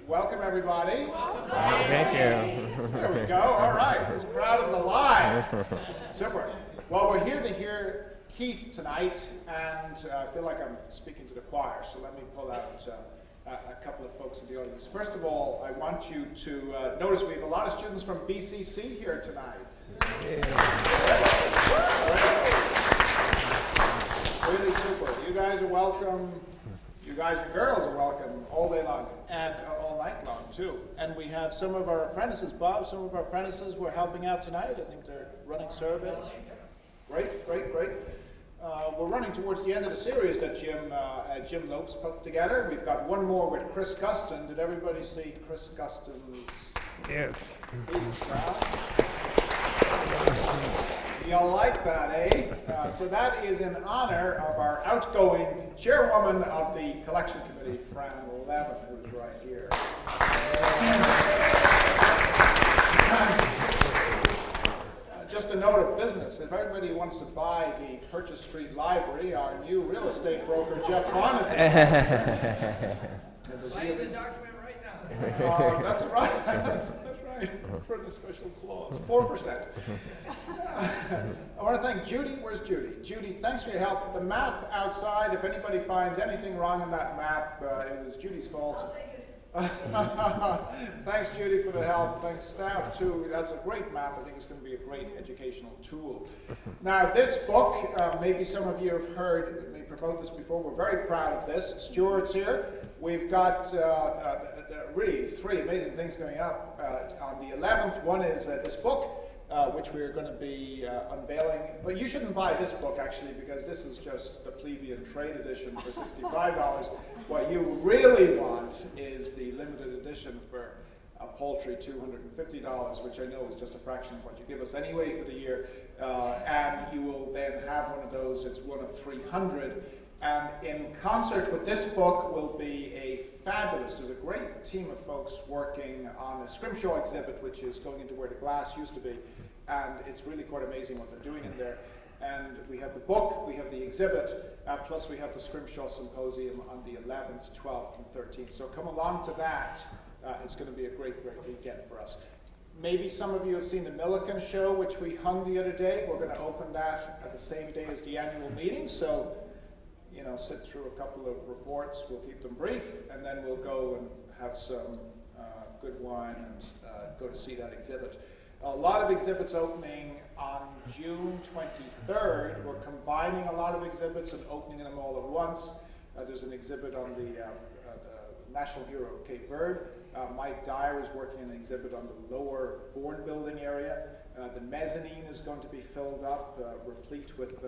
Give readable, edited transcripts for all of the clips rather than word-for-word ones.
Welcome, everybody. Thank you. There we go. All right. This crowd is alive. Super. Well, we're here to hear Keith tonight, and I feel like I'm speaking to the choir, so let me pull out a couple of folks in the audience. First of all, I want you to notice we have a lot of students from BCC here tonight. Really super. You guys are welcome. You guys and girls are welcome all day long and all night long too. And we have some of our apprentices, Bob, some of our apprentices were helping out tonight. I think they're running surveys. Great, great, great. We're running towards the end of the series that Jim Lopes put together. We've got one more with Chris Guston. Did everybody see Chris Guston's? Yes. You'll like that, eh? So that is in honor of our outgoing chairwoman of the collection committee, Fran Levin, who's right here. Just a note of business, if everybody wants to buy the Purchase Street Library, our new real estate broker, Jeff Bonnet. Sign the document right now. Oh, that's right. That's right. For the special clause, 4%. I want to thank Judy. Where's Judy? Judy, thanks for your help. The map outside, if anybody finds anything wrong in that map, it was Judy's fault. I'll take it. Thanks, Judy, for the help. Thanks, staff, too. That's a great map. I think it's going to be a great educational tool. Now, this book, maybe some of you have heard me promote this before. We're very proud of this. Stuart's here. We've got really three amazing things going up on the 11th. One is this book, which we're going to be unveiling. But you shouldn't buy this book, actually, because this is just the plebeian trade edition for $65. What you really want is the limited edition for a paltry $250, which I know is just a fraction of what you give us anyway for the year. And you will then have one of those. It's one of 300. And in concert with this book will be a fabulous, there's a great team of folks working on a scrimshaw exhibit, which is going into where the glass used to be. And it's really quite amazing what they're doing in there. And we have the book, we have the exhibit, plus we have the Scrimshaw Symposium on the 11th, 12th, and 13th. So come along to that. It's going to be a great, great weekend for us. Maybe some of you have seen the Milliken show, which we hung the other day. We're going to open that at the same day as the annual meeting. So, you know, sit through a couple of reports. We'll keep them brief, and then we'll go and have some good wine and go to see that exhibit. A lot of exhibits opening on June 23rd. We're combining a lot of exhibits and opening them all at once. There's an exhibit on the National Hero of Cape Verde. Mike Dyer is working an exhibit on the lower board building area. The mezzanine is going to be filled up, replete with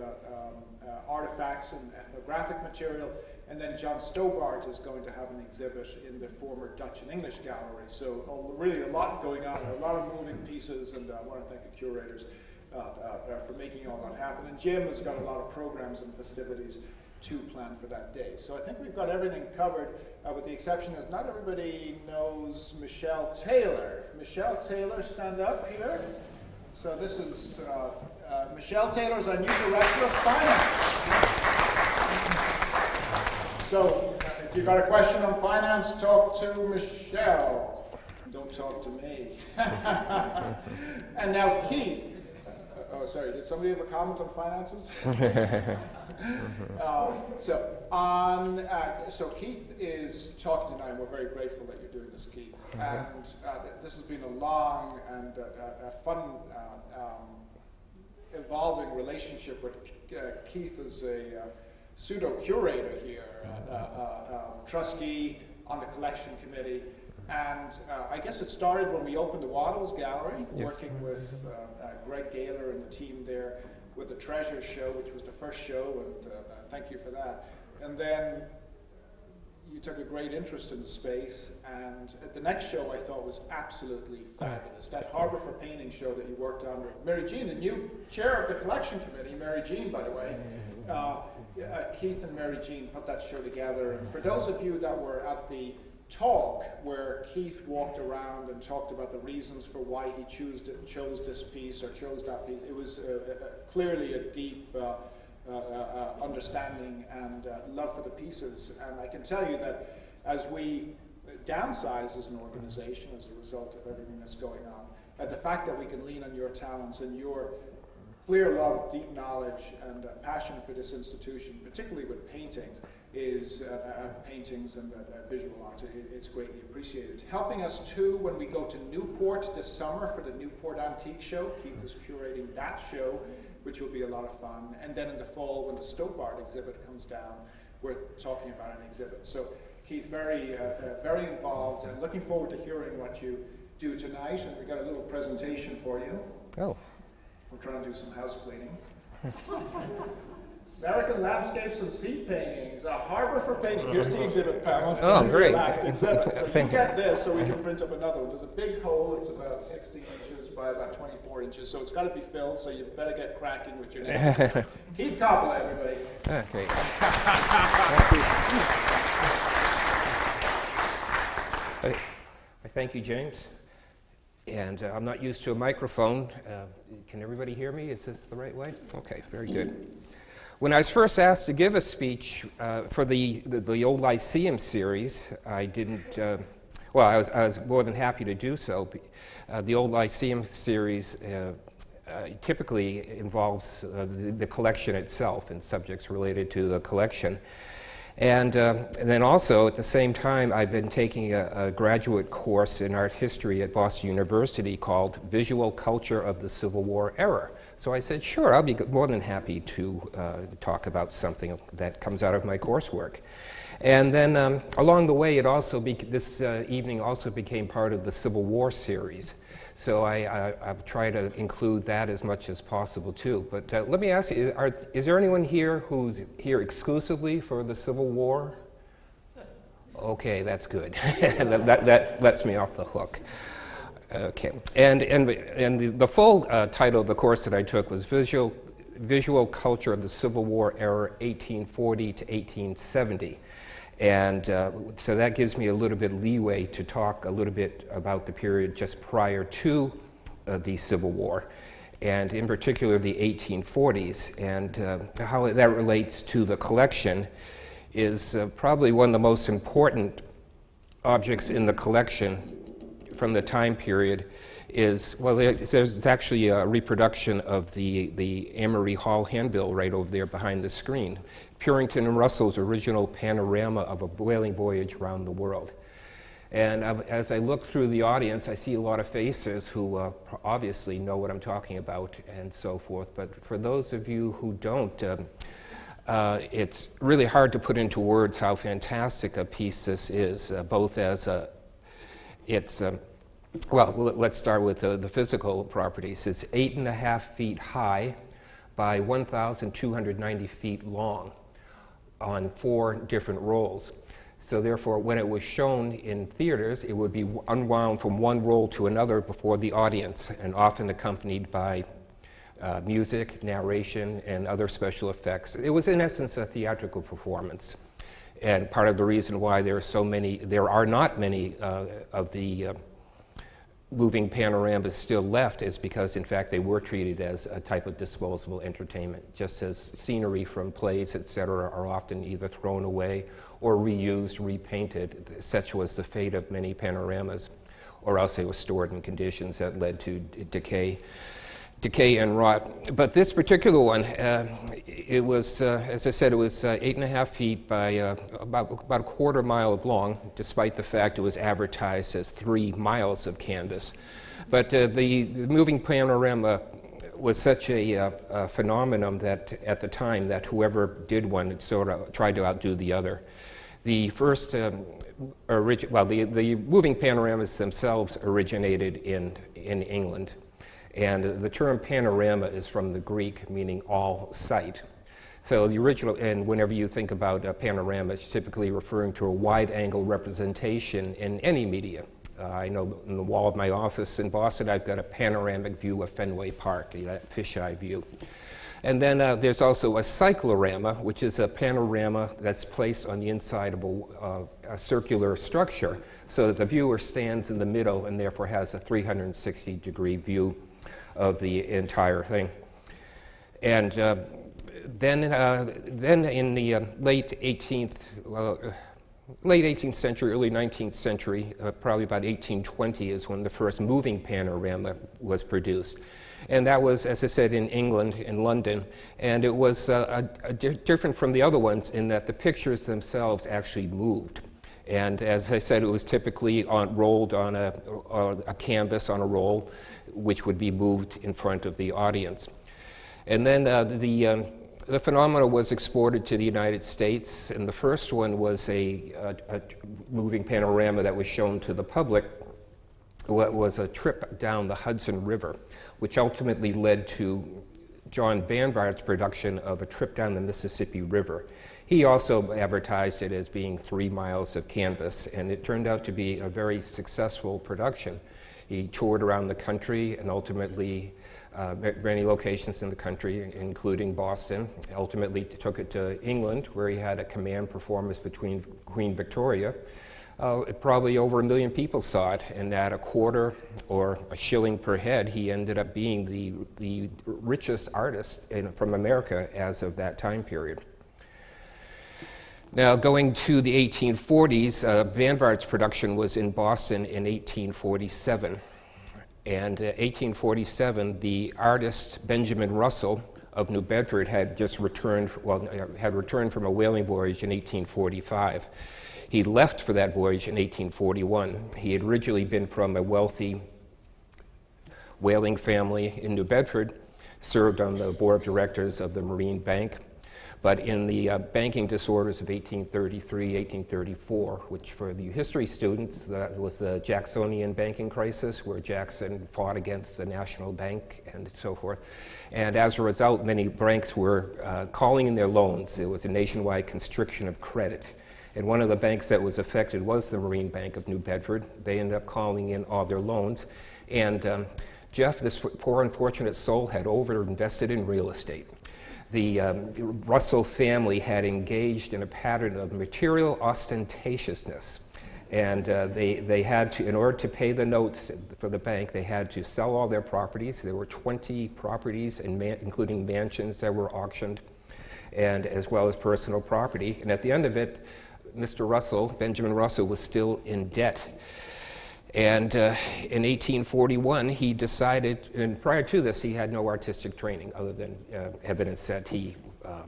artifacts and ethnographic material. And then John Stobart is going to have an exhibit in the former Dutch and English gallery. So really a lot going on, a lot of moving pieces, and I want to thank the curators for making all that happen. And Jim has got a lot of programs and festivities to plan for that day. So I think we've got everything covered, with the exception is not everybody knows Michelle Taylor. Michelle Taylor, stand up here. So this is Michelle Taylor's our new Director of Finance. So, if you've got a question on finance, talk to Michelle. Don't talk to me. And now Keith. Oh, sorry, did somebody have a comment on finances? So Keith is talking tonight, and we're very grateful that you're doing this, Keith. And this has been a long and a fun, evolving relationship with Keith as a pseudo-curator here, trustee on the collection committee, and I guess it started when we opened the Waddles Gallery, working with Greg Gaylor and the team there with the Treasure Show, which was the first show, and thank you for that. And then you took a great interest in the space, and at the next show I thought was absolutely fabulous. That Harbor for Painting show that you worked on with Mary Jean, the new chair of the collection committee, Mary Jean, by the way. Keith and Mary Jean put that show together, and for those of you that were at the talk where Keith walked around and talked about the reasons for why he chose this piece or chose that piece, it was clearly a deep understanding and love for the pieces. And I can tell you that as we downsize as an organization as a result of everything that's going on. The fact that we can lean on your talents and your clear love, deep knowledge, and passion for this institution, particularly with paintings, is paintings and visual art. It's greatly appreciated. Helping us too when we go to Newport this summer for the Newport Antique Show. Keith is curating that show, which will be a lot of fun. And then in the fall, when the Stoke Art exhibit comes down, we're talking about an exhibit. So Keith, very involved, and looking forward to hearing what you do tonight. And we've got a little presentation for you. Oh. We're trying to do some house cleaning. American Landscapes and Sea Paintings, a harbor for painting. Here's the exhibit panel. Oh, great. Last exhibit. So you Thank you. get this so we can print up another one. There's a big hole. It's about 16 inches by about 24 inches. So it's got to be filled, so you better get cracking with your next one. Keith Kauppila, everybody. Ah, great. I thank you, James. And I'm not used to a microphone. Can everybody hear me? Is this the right way? Okay, very good. When I was first asked to give a speech for the old Lyceum series, I didn't, I was more than happy to do so. The old Lyceum series typically involves the collection itself and subjects related to the collection. And then also, at the same time, I've been taking a graduate course in art history at Boston University called Visual Culture of the Civil War Era. So I said, sure, I'll be more than happy to talk about something that comes out of my coursework. And then along the way, this evening also became part of the Civil War series. So I've tried to include that as much as possible too. But let me ask you, is there anyone here who's here exclusively for the Civil War? Okay, that's good. that lets me off the hook. Okay, and the full title of the course that I took was Visual Culture of the Civil War Era, 1840 to 1870. And so that gives me a little bit leeway to talk a little bit about the period just prior to the Civil War, and in particular the 1840s, and how that relates to the collection is probably one of the most important objects in the collection from the time period is, well, there's actually a reproduction of the Amory Hall handbill right over there behind the screen. Purington and Russell's original panorama of a whaling voyage around the world. And as I look through the audience, I see a lot of faces who obviously know what I'm talking about and so forth. But for those of you who don't, it's really hard to put into words how fantastic a piece this is, both as well, let's start with the physical properties. It's 8.5 feet high by 1,290 feet long on 4 different rolls. So therefore, when it was shown in theaters, it would be unwound from one roll to another before the audience, and often accompanied by music, narration, and other special effects. It was, in essence, a theatrical performance. And part of the reason why there are not many of the moving panoramas still left is because, in fact, they were treated as a type of disposable entertainment, just as scenery from plays, etc., are often either thrown away or reused, repainted. Such was the fate of many panoramas, or else they were stored in conditions that led to decay and rot. But this particular one, it was, as I said, it was 8.5 feet by about a quarter mile long, despite the fact it was advertised as 3 miles of canvas. But the moving panorama was such a phenomenon that at the time that whoever did one sort of tried to outdo the other. The first, the moving panoramas themselves originated in England. And the term panorama is from the Greek, meaning all sight. So the original, and whenever you think about a panorama, it's typically referring to a wide-angle representation in any media. I know in the wall of my office in Boston, I've got a panoramic view of Fenway Park, that fisheye view. And then there's also a cyclorama, which is a panorama that's placed on the inside of a circular structure, so that the viewer stands in the middle and therefore has a 360-degree view of the entire thing. And then in the late 18th, late 18th century, early 19th century, probably about 1820 is when the first moving panorama was produced. And that was, as I said, in England, in London. And it was different from the other ones in that the pictures themselves actually moved. And as I said, it was typically rolled on a canvas on a roll, which would be moved in front of the audience. And then the phenomena was exported to the United States, and the first one was a moving panorama that was shown to the public. It was a trip down the Hudson River, which ultimately led to John Banvard's production of A Trip Down the Mississippi River. He also advertised it as being 3 miles of canvas, and it turned out to be a very successful production. He toured around the country and ultimately many locations in the country, including Boston. Ultimately took it to England, where he had a command performance between Queen Victoria. Probably over 1 million people saw it, and at a quarter or a shilling per head, he ended up being the richest artist from America as of that time period. Now, going to the 1840s, Banvard's production was in Boston in 1847. And 1847, the artist Benjamin Russell of New Bedford had returned from a whaling voyage in 1845. He left for that voyage in 1841. He had originally been from a wealthy whaling family in New Bedford, served on the board of directors of the Marine Bank. But in the banking disorders of 1833, 1834, which for the history students, that was the Jacksonian banking crisis, where Jackson fought against the National Bank and so forth. And as a result, many banks were calling in their loans. It was a nationwide constriction of credit. And one of the banks that was affected was the Marine Bank of New Bedford. They ended up calling in all their loans. And Jeff, this poor unfortunate soul, had overinvested in real estate. The Russell family had engaged in a pattern of material ostentatiousness, and they had to, in order to pay the notes for the bank, they had to sell all their properties. There were 20 properties, including mansions, that were auctioned, and as well as personal property. And at the end of it, Mr. Russell, Benjamin Russell, was still in debt. And in 1841, he decided, and prior to this, he had no artistic training other than evidence that he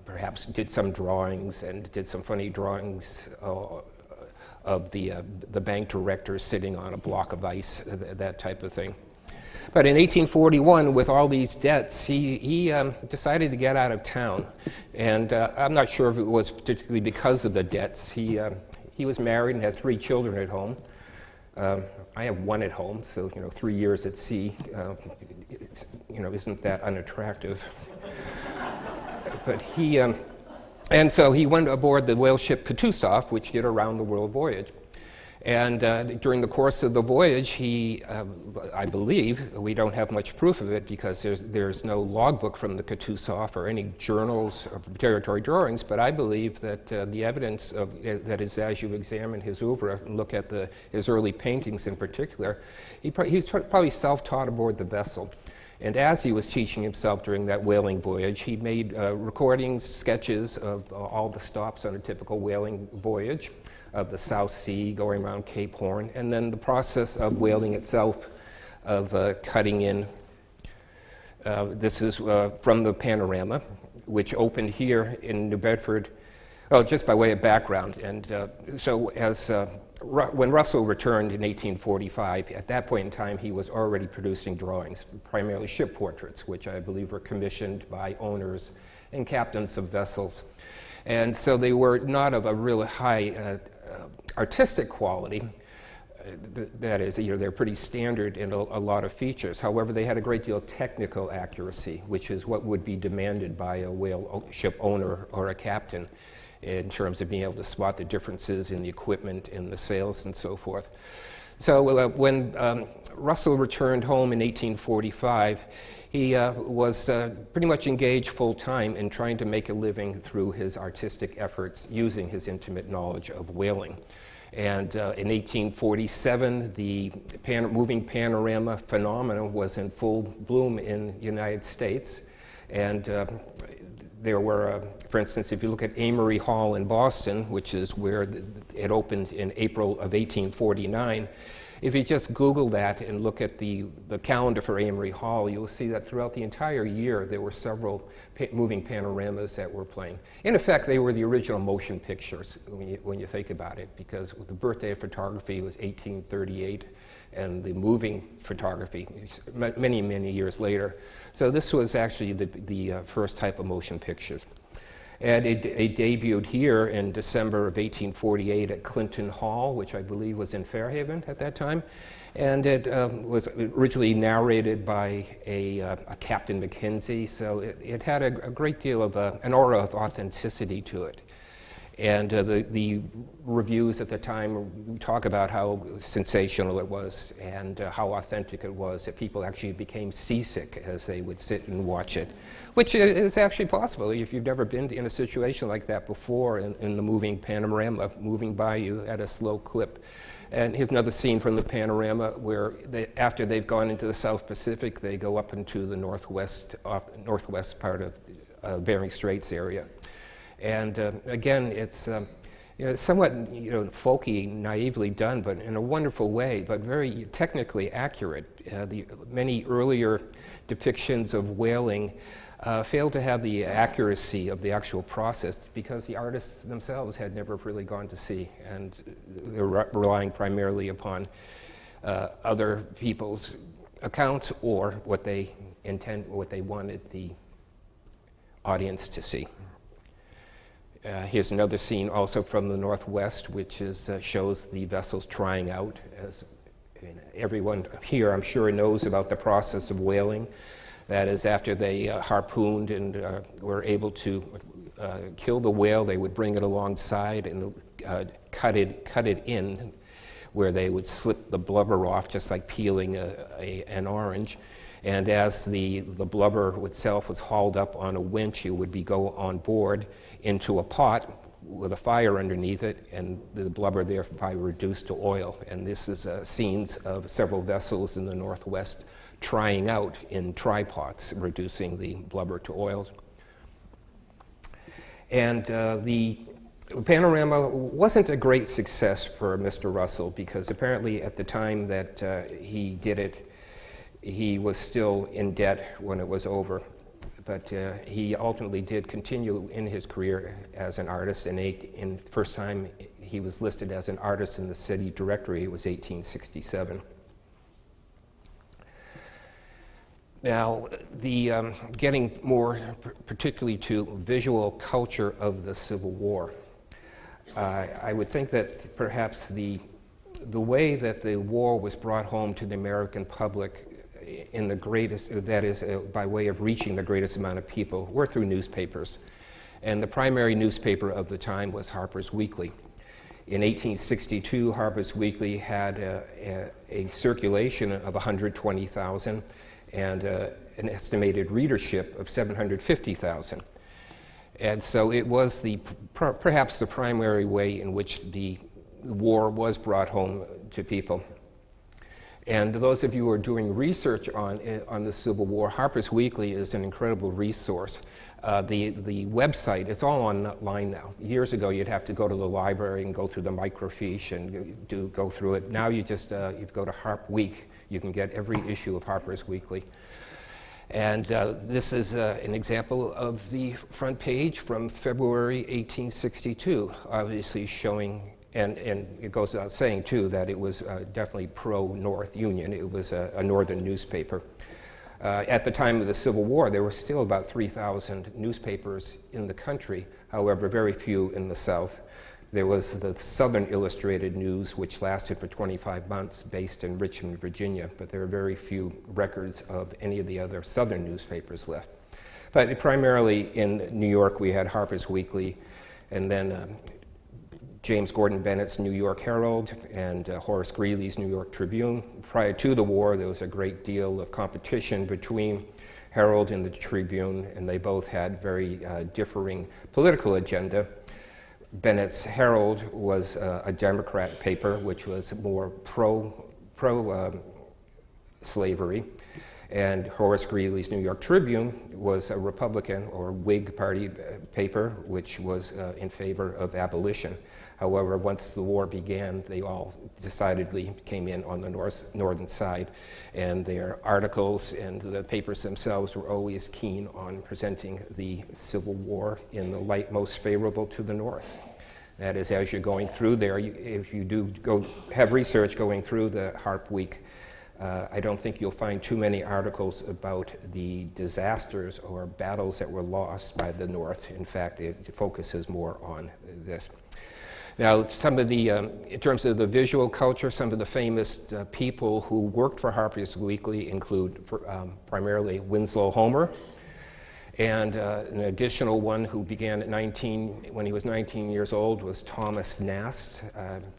perhaps did some drawings and did some funny drawings of the bank director sitting on a block of ice, that type of thing. But in 1841, with all these debts, he decided to get out of town. And I'm not sure if it was particularly because of the debts. He was married and had 3 children at home. I have 1 at home, so 3 years at sea, isn't that unattractive? But and so he went aboard the whale ship Kutuzov, which did a round-the-world voyage. And during the course of the voyage, he, I believe, we don't have much proof of it because there's no logbook from the Kutuzov or any journals or preparatory drawings, but I believe that the evidence that is, as you examine his oeuvre and look at his early paintings in particular, he's probably self-taught aboard the vessel. And as he was teaching himself during that whaling voyage, he made recordings, sketches of all the stops on a typical whaling voyage, of the South Sea, going around Cape Horn, and then the process of whaling itself, of cutting in. This is from the Panorama, which opened here in New Bedford, just by way of background. And so as when Russell returned in 1845, at that point in time, he was already producing drawings, primarily ship portraits, which I believe were commissioned by owners and captains of vessels. And so they were not of a really high artistic quality. That is, they're pretty standard in a lot of features. However, they had a great deal of technical accuracy, which is what would be demanded by a whale ship owner or a captain in terms of being able to spot the differences in the equipment, in the sails, and so forth. So when Russell returned home in 1845, he was pretty much engaged full-time in trying to make a living through his artistic efforts using his intimate knowledge of whaling. And in 1847, the moving panorama phenomenon was in full bloom in the United States. And there were, for instance, if you look at Amory Hall in Boston, which is where it opened in April of 1849, if you just Google that and look at the calendar for Amory Hall, you'll see that throughout the entire year there were several moving panoramas that were playing. In effect, they were the original motion pictures when you think about it, because the birthday of photography was 1838, and the moving photography many, many years later. So this was actually the first type of motion pictures. And it debuted here in December of 1848 at Clinton Hall, which I believe was in Fairhaven at that time. And it was originally narrated by a Captain Mackenzie, so it had a great deal of an aura of authenticity to it. And the reviews at the time talk about how sensational it was and how authentic it was, that people actually became seasick as they would sit and watch it, which is actually possible if you've never been in a situation like that before in the moving panorama, moving by you at a slow clip. And here's another scene from the panorama where after they've gone into the South Pacific, they go up into the northwest part of Bering Straits area. And again, it's somewhat folky, naively done, but in a wonderful way, but very technically accurate. The many earlier depictions of whaling failed to have the accuracy of the actual process because the artists themselves had never really gone to sea, and they were relying primarily upon other people's accounts or what they wanted the audience to see. Here's another scene also from the Northwest, which shows the vessels trying out. As everyone here, I'm sure, knows about the process of whaling. That is, after they harpooned and were able to kill the whale, they would bring it alongside and cut it in, where they would slip the blubber off, just like peeling an orange. And as the blubber itself was hauled up on a winch, it would go on board into a pot with a fire underneath it, and the blubber thereby reduced to oil. And this is scenes of several vessels in the Northwest trying out in tripods, reducing the blubber to oil. And the Panorama wasn't a great success for Mr. Russell, because apparently at the time that he did it, he was still in debt when it was over. But he ultimately did continue in his career as an artist, and in first time he was listed as an artist in the city directory. It was 1867. Now, the getting more particularly to visual culture of the Civil War, I would think that perhaps the way that the war was brought home to the American public in the greatest, that is, by way of reaching the greatest amount of people, were through newspapers. And the primary newspaper of the time was Harpers Weekly. In 1862, Harpers Weekly had a circulation of 120,000 and an estimated readership of 750,000. And so it was perhaps the primary way in which the war was brought home to people. And those of you who are doing research on the Civil War, Harpers Weekly is an incredible resource. The website, it's all online now. Years ago, you'd have to go to the library and go through the microfiche and go through it. Now you just you go to Harp Week. You can get every issue of Harpers Weekly. And this is an example of the front page from February 1862, obviously showing. And it goes without saying, too, that it was definitely pro-North Union. It was a northern newspaper. At the time of the Civil War, there were still about 3,000 newspapers in the country, however, very few in the South. There was the Southern Illustrated News, which lasted for 25 months, based in Richmond, Virginia, but there are very few records of any of the other Southern newspapers left. But primarily in New York, we had Harpers Weekly, and then James Gordon Bennett's New York Herald and Horace Greeley's New York Tribune. Prior to the war, there was a great deal of competition between Herald and the Tribune, and they both had very differing political agenda. Bennett's Herald was a Democrat paper, which was more pro-slavery, And Horace Greeley's New York Tribune was a Republican or Whig Party paper, which was in favor of abolition. However, once the war began, they all decidedly came in on the northern side, and their articles and the papers themselves were always keen on presenting the Civil War in the light most favorable to the North. That is, as you're going through there, if you do go have research going through the Harp Week, I don't think you'll find too many articles about the disasters or battles that were lost by the North. In fact, it focuses more on this. Now, some of the, in terms of the visual culture, some of the famous people who worked for Harpers Weekly include primarily Winslow Homer, and an additional one who began at when he was 19 years old was Thomas Nast.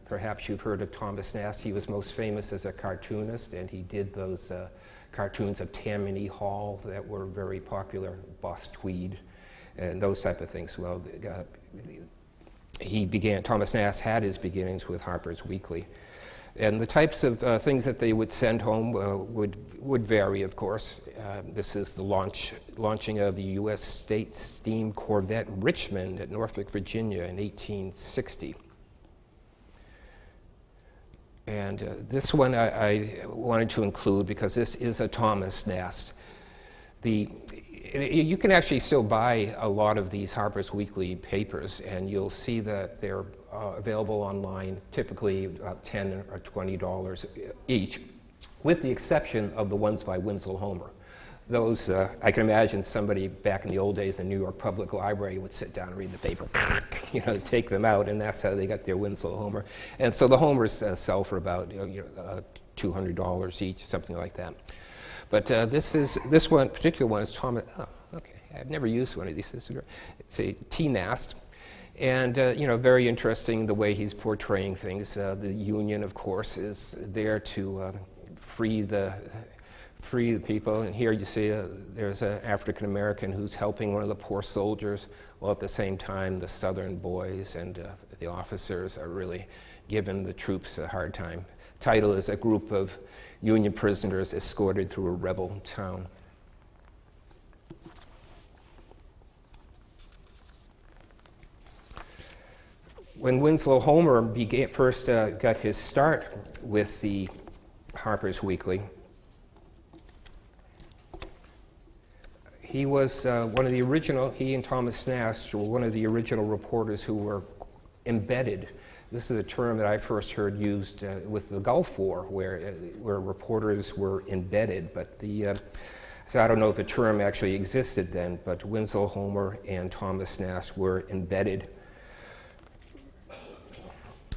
Perhaps you've heard of Thomas Nast. He was most famous as a cartoonist, and he did those cartoons of Tammany Hall that were very popular, Boss Tweed, and those type of things. Well, Thomas Nast had his beginnings with Harpers Weekly. And the types of things that they would send home would vary, of course. This is the launching of the U.S. State Steam Corvette Richmond at Norfolk, Virginia in 1860. And this one I wanted to include because this is a Thomas Nast. You can actually still buy a lot of these Harpers Weekly papers, and you'll see that they're available online, typically about $10 or $20 each, with the exception of the ones by Winslow Homer. Those, I can imagine somebody back in the old days in New York Public Library would sit down and read the paper, take them out, and that's how they got their Winslow Homer. And so the Homers sell for about $200 each, something like that. But this particular one is Thomas. Oh, okay. I've never used one of these. It's a T-Nast, and very interesting the way he's portraying things. The Union, of course, is there to free the people. And here you see there's an African American who's helping one of the poor soldiers, while at the same time the Southern boys and the officers are really giving the troops a hard time. Title is a group of Union prisoners escorted through a rebel town. When Winslow Homer first got his start with the Harpers Weekly, he was one of the original, he and Thomas Nast were one of the original reporters who were embedded. This is a term that I first heard used with the Gulf War, where reporters were embedded. But so I don't know if the term actually existed then, but Winslow Homer and Thomas Nast were embedded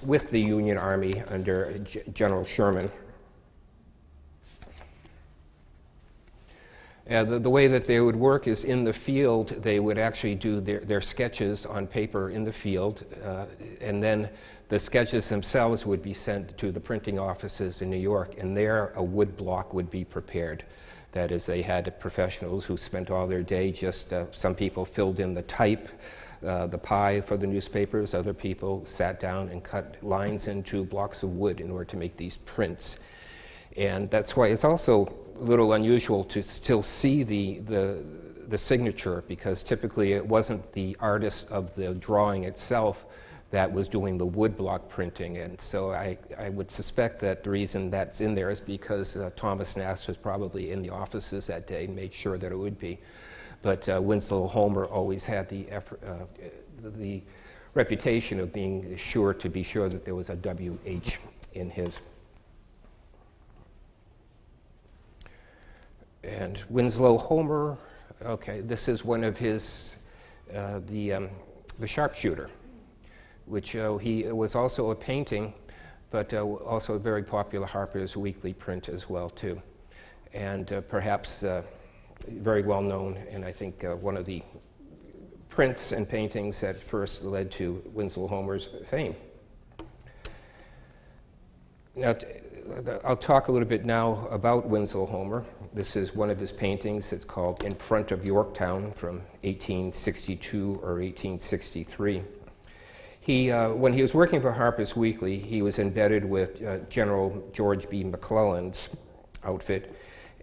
with the Union Army under General Sherman. The way that they would work is in the field, they would actually do their sketches on paper in the field, and then the sketches themselves would be sent to the printing offices in New York, and there a wood block would be prepared. That is, they had professionals who spent all their day some people filled in the type, the pie for the newspapers, other people sat down and cut lines into blocks of wood in order to make these prints. And that's why it's also a little unusual to still see the signature, because typically it wasn't the artist of the drawing itself that was doing the woodblock printing. And so I would suspect that the reason that's in there is because Thomas Nast was probably in the offices that day and made sure that it would be. But Winslow Homer always had the reputation of being sure that there was a WH in his. And Winslow Homer, okay, this is one of his, the Sharpshooter, which he was also a painting, but also a very popular Harpers Weekly print as well too, and perhaps very well known, and I think one of the prints and paintings that first led to Winslow Homer's fame. Now, I'll talk a little bit now about Winslow Homer. This is one of his paintings. It's called In Front of Yorktown from 1862 or 1863. When he was working for Harpers Weekly, he was embedded with General George B. McClellan's outfit,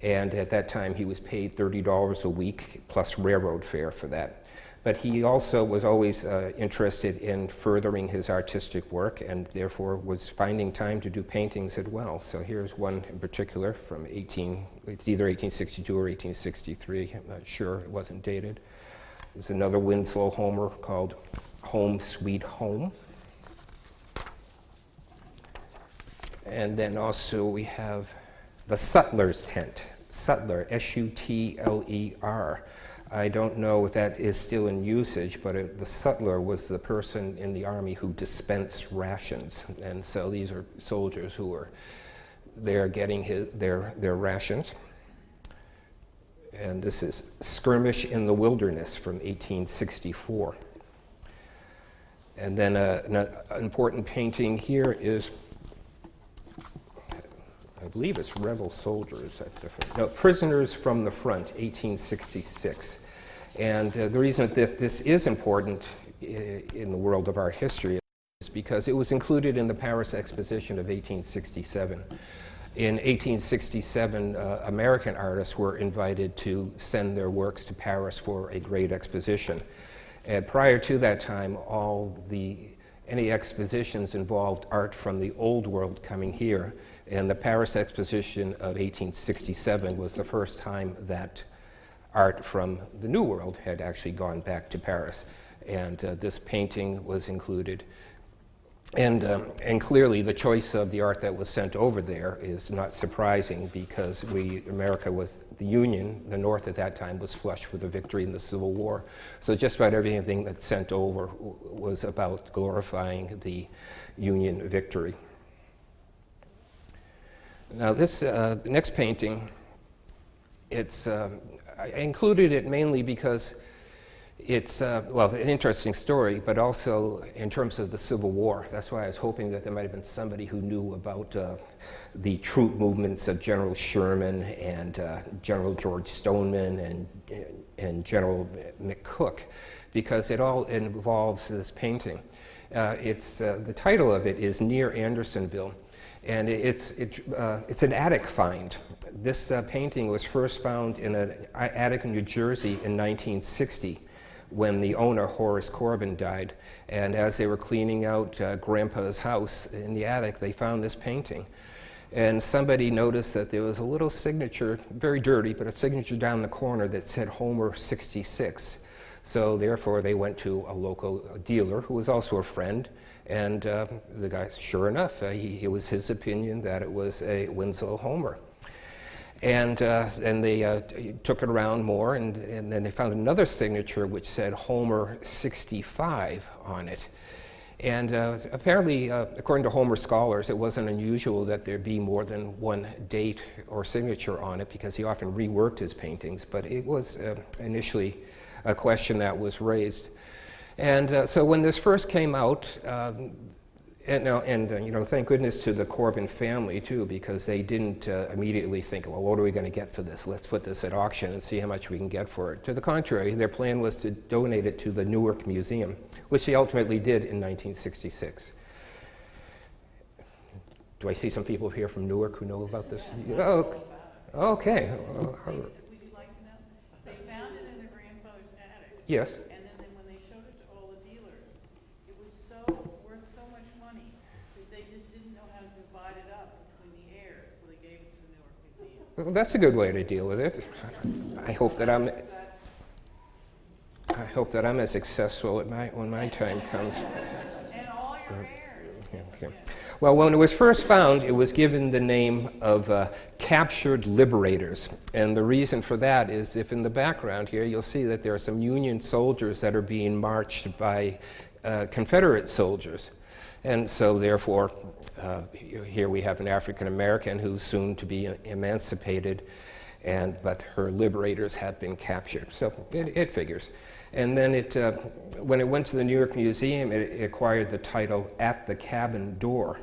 And at that time, he was paid $30 a week plus railroad fare for that. But he also was always interested in furthering his artistic work, and therefore was finding time to do paintings as well. So here's one in particular from it's either 1862 or 1863, I'm not sure, it wasn't dated. There's another Winslow Homer called Home Sweet Home. And then also we have the Sutler's Tent. Sutler, S-U-T-L-E-R. I don't know if that is still in usage, but the sutler was the person in the army who dispensed rations. And so these are soldiers who were there getting their rations. And this is Skirmish in the Wilderness from 1864. And then an important painting here is, I believe it's Rebel Soldiers. That's different. No, Prisoners from the Front, 1866. And the reason that this is important in the world of art history is because it was included in the Paris Exposition of 1867. In 1867, American artists were invited to send their works to Paris for a great exposition. And prior to that time, any expositions involved art from the old world coming here. And the Paris Exposition of 1867 was the first time that art from the New World had actually gone back to Paris. And this painting was included. And clearly the choice of the art that was sent over there is not surprising because America was the Union, the North at that time was flush with a victory in the Civil War. So just about everything that's sent over was about glorifying the Union victory. Now the next painting, I included it mainly because it's, an interesting story, but also in terms of the Civil War. That's why I was hoping that there might have been somebody who knew about the troop movements of General Sherman and General George Stoneman and General McCook, because it all involves this painting. The title of it is Near Andersonville. And it's an attic find. This painting was first found in an attic in New Jersey in 1960 when the owner, Horace Corbin, died. And as they were cleaning out Grandpa's house in the attic, they found this painting. And somebody noticed that there was a little signature, very dirty, but a signature down the corner that said Homer 66. So therefore they went to a local dealer who was also a friend. And the guy, sure enough, it was his opinion that it was a Winslow Homer. And then they took it around more, and then they found another signature which said Homer 65 on it. And apparently, according to Homer scholars, it wasn't unusual that there be more than one date or signature on it because he often reworked his paintings, but it was initially a question that was raised. And so when this first came out, thank goodness to the Corbin family too, because they didn't immediately think, well, what are we going to get for this? Let's put this at auction and see how much we can get for it. To the contrary, their plan was to donate it to the Newark Museum, which they ultimately did in 1966. Do I see some people here from Newark who know about this? Oh, okay. Would you like to know? They found it in their grandfather's attic. Yes. Well, that's a good way to deal with it. I hope that I'm as successful when my time comes. And all your heirs. Okay. Well, when it was first found, it was given the name of captured Liberators. And the reason for that is if in the background here, you'll see that there are some Union soldiers that are being marched by Confederate soldiers. And so therefore, here we have an African American who's soon to be emancipated, but her liberators have been captured. So it figures. And then when it went to the New York Museum, it acquired the title At the Cabin Door.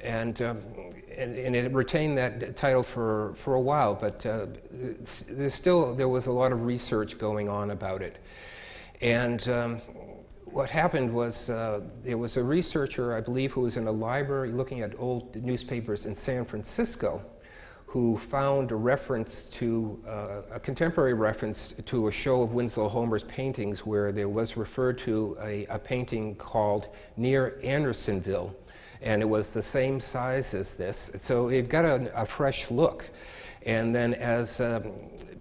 And it retained that title for a while, but there was a lot of research going on about it. And what happened was there was a researcher, I believe, who was in a library looking at old newspapers in San Francisco, who found a reference to, a contemporary reference to a show of Winslow Homer's paintings where there was referred to a painting called Near Andersonville, and it was the same size as this. So it got a fresh look. And then as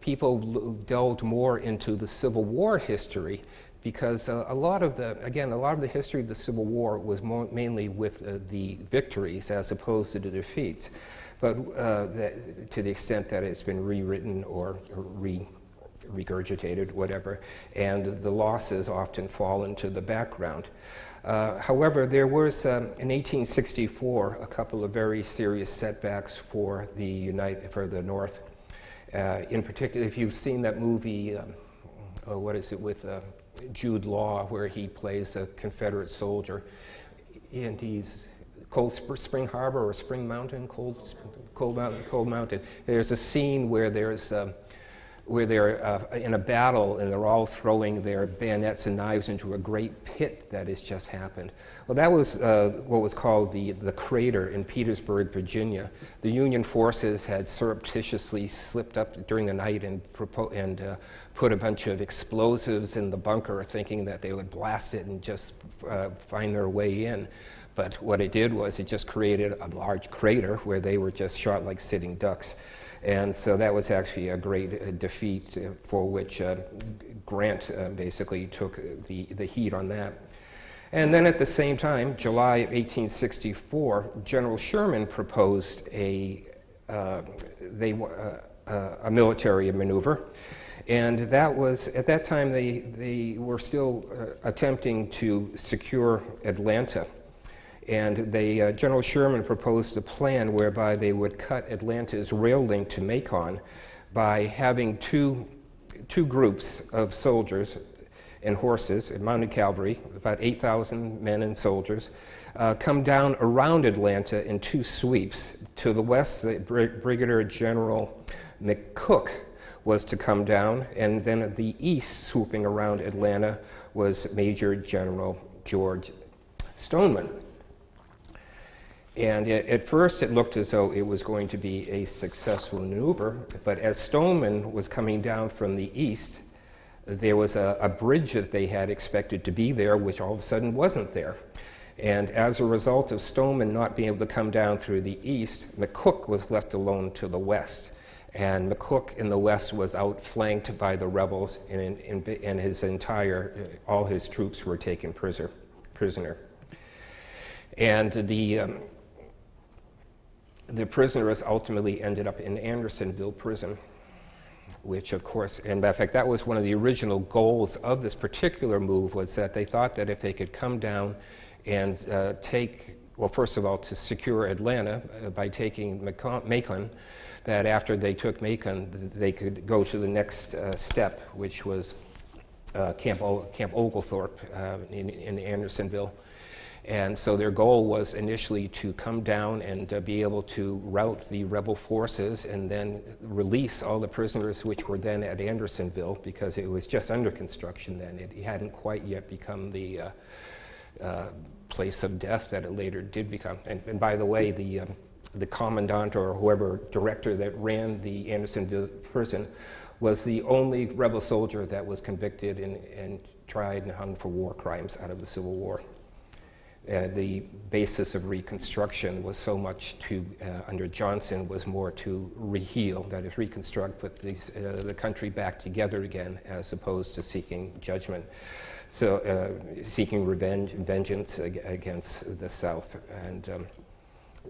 people delved more into the Civil War history, because a lot of the history of the Civil War was mainly with the victories as opposed to the defeats, but to the extent that it's been rewritten or regurgitated, whatever, and the losses often fall into the background. However, there was, in 1864, a couple of very serious setbacks for the North. In particular, if you've seen that movie, what is it, with Jude Law, where he plays a Confederate soldier, and he's Spring Harbor or Spring Mountain, Cold Mountain. There's a scene where where they're in a battle and they're all throwing their bayonets and knives into a great pit that has just happened. Well, that was what was called the crater in Petersburg, Virginia. The Union forces had surreptitiously slipped up during the night and put a bunch of explosives in the bunker, thinking that they would blast it and just find their way in. But what it did was it just created a large crater where they were just shot like sitting ducks. And so that was actually a great defeat for which Grant basically took the heat on that. And then at the same time, July of 1864, General Sherman proposed a military maneuver. And that was, at that time, they were still attempting to secure Atlanta. And General Sherman proposed a plan whereby they would cut Atlanta's rail link to Macon by having two groups of soldiers and horses and mounted cavalry, about 8,000 men and soldiers, come down around Atlanta in two sweeps. To the west, Brigadier General McCook was to come down, and then at the east, swooping around Atlanta, was Major General George Stoneman. And at first it looked as though it was going to be a successful maneuver, but as Stoneman was coming down from the east, there was a bridge that they had expected to be there, which all of a sudden wasn't there. And as a result of Stoneman not being able to come down through the east, McCook was left alone to the west. And McCook in the west was outflanked by the rebels, and all his troops were taken prisoner. And the prisoners ultimately ended up in Andersonville prison, which of course, and in fact, that was one of the original goals of this particular move, was that they thought that if they could come down and first of all, to secure Atlanta by taking Macon, that after they took Macon, they could go to the next step, which was Camp Oglethorpe in Andersonville. And so their goal was initially to come down and be able to rout the rebel forces and then release all the prisoners which were then at Andersonville, because it was just under construction then. It hadn't quite yet become the place of death that it later did become. And by the way, the commandant or whoever director that ran the Andersonville prison was the only rebel soldier that was convicted and tried and hung for war crimes out of the Civil War. The basis of Reconstruction was so much under Johnson, was more to reheal, that is, reconstruct, put the country back together again, as opposed to seeking judgment. So seeking vengeance against the South. And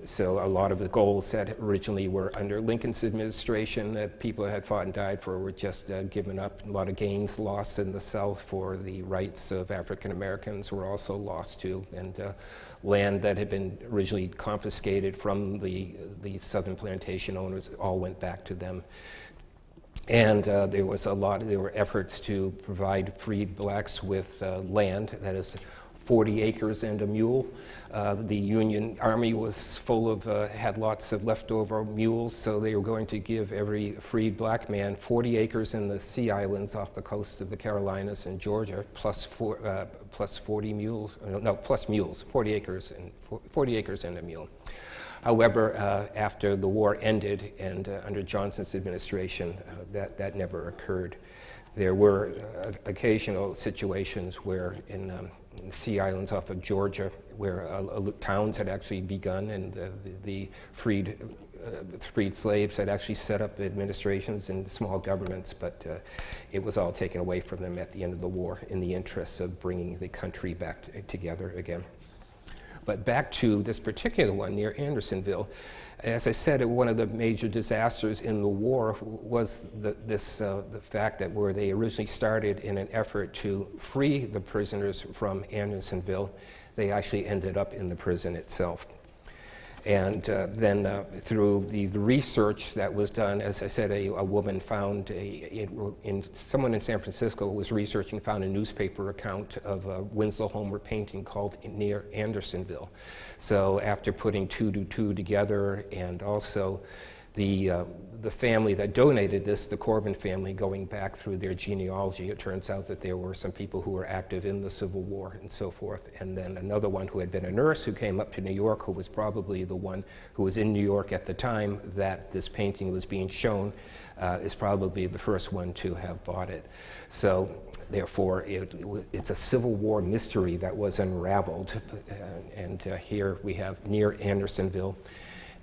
so a lot of the goals that originally were under Lincoln's administration that people had fought and died for were just given up. A lot of gains lost in the South for the rights of African Americans were also lost too. And land that had been originally confiscated from the Southern plantation owners all went back to them. And there were efforts to provide freed blacks with land, that is 40 acres and a mule. The Union Army was full of, had lots of leftover mules, so they were going to give every freed black man 40 acres in the Sea Islands off the coast of the Carolinas and Georgia, plus 40 mules, plus mules, 40 acres and a mule. However, after the war ended and under Johnson's administration, that never occurred. There were occasional situations where in the Sea Islands off of Georgia, where towns had actually begun, and the freed slaves had actually set up administrations and small governments, but it was all taken away from them at the end of the war in the interests of bringing the country back together again. But back to this particular one near Andersonville, as I said, one of the major disasters in the war was the fact that where they originally started in an effort to free the prisoners from Andersonville, they actually ended up in the prison itself. And then through the research that was done, as I said, a woman found someone in San Francisco was researching, found a newspaper account of a Winslow Homer painting called Near Andersonville. So after putting two to two together, and also the family that donated this, the Corbin family, going back through their genealogy, it turns out that there were some people who were active in the Civil War and so forth. And then another one who had been a nurse who came up to New York, who was probably the one who was in New York at the time that this painting was being shown, is probably the first one to have bought it. So therefore, it's a Civil War mystery that was unraveled. And here we have Near Andersonville.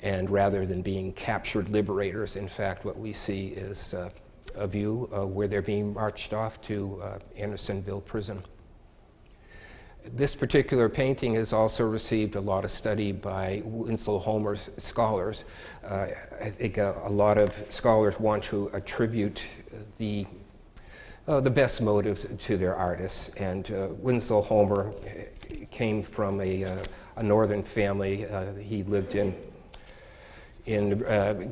And rather than being captured liberators, in fact, what we see is a view where they're being marched off to Andersonville prison. This particular painting has also received a lot of study by Winslow Homer's scholars. I think a lot of scholars want to attribute the best motives to their artists. And Winslow Homer came from a northern family. He lived in